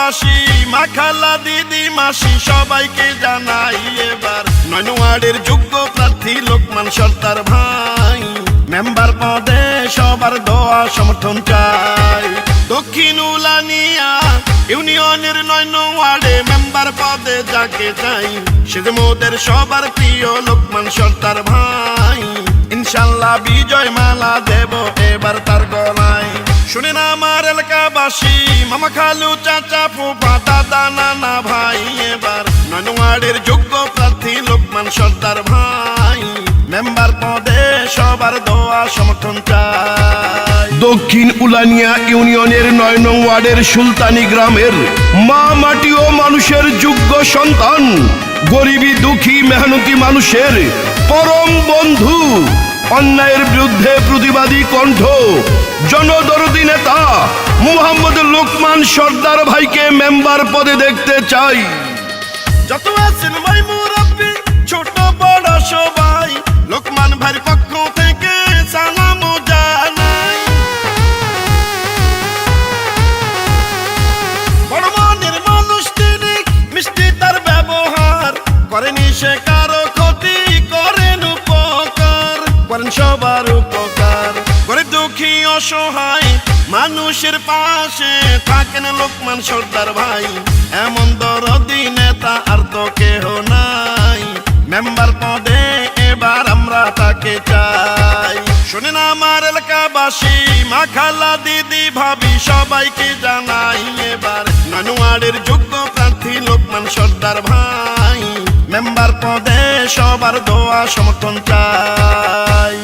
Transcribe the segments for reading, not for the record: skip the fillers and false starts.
এলাকাবাসী, মা খালা দিদি মাসি সবাইকে জানাই এবার ৯ নং ওয়ার্ডের যোগ্য প্রার্থী লোকমান সর্দার ভাই। মেম্বার পদে সবার দোয়া সমর্থন চাই। দক্ষিণ উলানিয়া ইউনিয়নের ৯ নং ওয়ার্ডে মেম্বার পদে যাকে চাই, সে যে মোদের সবার প্রিয় লোকমান সর্দার ভাই। ইনশাল্লাহ বিজয় মালা দেব এবার তার গলায়। শুনেন আমার এলাকাবাসী, মামা খালু চাচা ফুফা দাদা নানা ভাই, এবার ৯ নং ওয়ার্ডের যোগ্য প্রার্থী লোকমান সর্দার ভাই। মেম্বার পদে সবার দোয়া সমর্থন চাই। দক্ষিণ উলানিয়া ইউনিয়নের ৯ নং ওয়ার্ডের সুলতানি গ্রামের মা মাটি ও মানুষের যোগ্য সন্তান, গরিবী দুঃখী মেহনতি মানুষের পরম বন্ধু, অন্যায়ের বিরুদ্ধে প্রতিবাদী কণ্ঠ, জনদরদী নেতা মোহাম্মদ লোকমান সর্দার ভাইকে মেম্বার পদে দেখতে চাই। যত আছেন ভাই মুরব্বি ছোট বড় সবাই, লোকমান ভাইয়ের পক্ষ থেকে সালাম জানাই। বড় মনের মানুষ তিনি, মিষ্টি তার ব্যবহার, করেনি সে কারো ক্ষতি, করেন উপকার, করেন সবার উপকার। গরিব দুঃখী অসহায় মানুষের পাশে থাকেন লোকমান সর্দার ভাই। এমন দরদি নেতা আর তো কেহ নাই, মেম্বার পদে এবার আমরা তাকে চাই। শুনেন আমার এলাকাবাসী, মা খালা দিদি ভাবি সবাইকে জানাই এবার ৯ নং ওয়ার্ডের যোগ্য প্রার্থী লোকমান সর্দার ভাই। মেম্বার পদে সবার দোয়া সমর্থন চাই।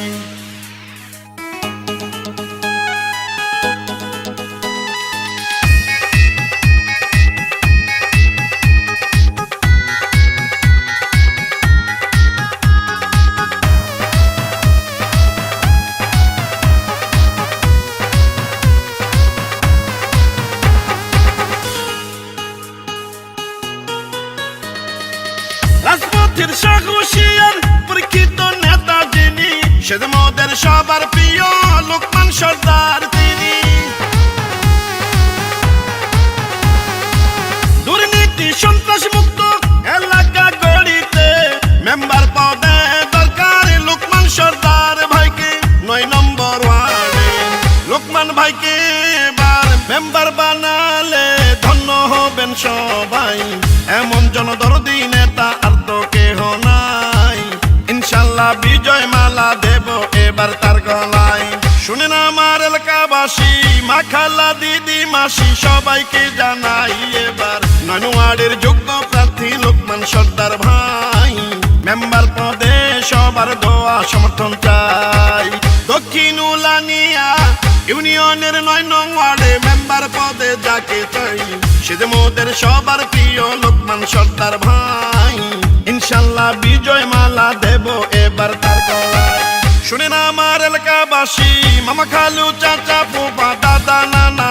রাজপথের সাহসিয়ার পরীক্ষিত নেতা যিনি, সে যে মোদের সবার প্রিয় লোকমান সর্দার তিনি। দুর্নীতি সন্ত্রাস মুক্ত এলাকা গড়িতে মেম্বার পদে দরকার লোকমান সর্দার ভাইকে। ৯ নম্বর ওয়ার্ডে লোকমান ভাইকে এবার মেম্বার বানালে ধন্য হবেন সবাই। এমন জনদরদী নেতা আর তো কেহ নাই, ইনশাল্লাহ বিজয় মালা দেব এবার তার গলায়। শুনেন আমার এলাকাবাসী, মা খালা দিদি মাসি সবাইকে জানাই এবার ৯ নং ওয়ার্ডের যোগ্য প্রার্থী লোকমান সর্দার ভাই। মেম্বার পদে সবার দোয়া সমর্থন চাই। দক্ষিণ উলানিয়া ইউনিয়নের ৯ নং ওয়ার্ডে মেম্বার পদে যাকে চাই, সে যে মোদের সবার প্রিয় লোকমান সর্দার ভাই। ইনশাল্লাহ বিজয় মালা দেব এবার তার গলায়। শুনেন আমার এলাকাবাসী, মামা খালু চাচা ফুফা দাদা নানা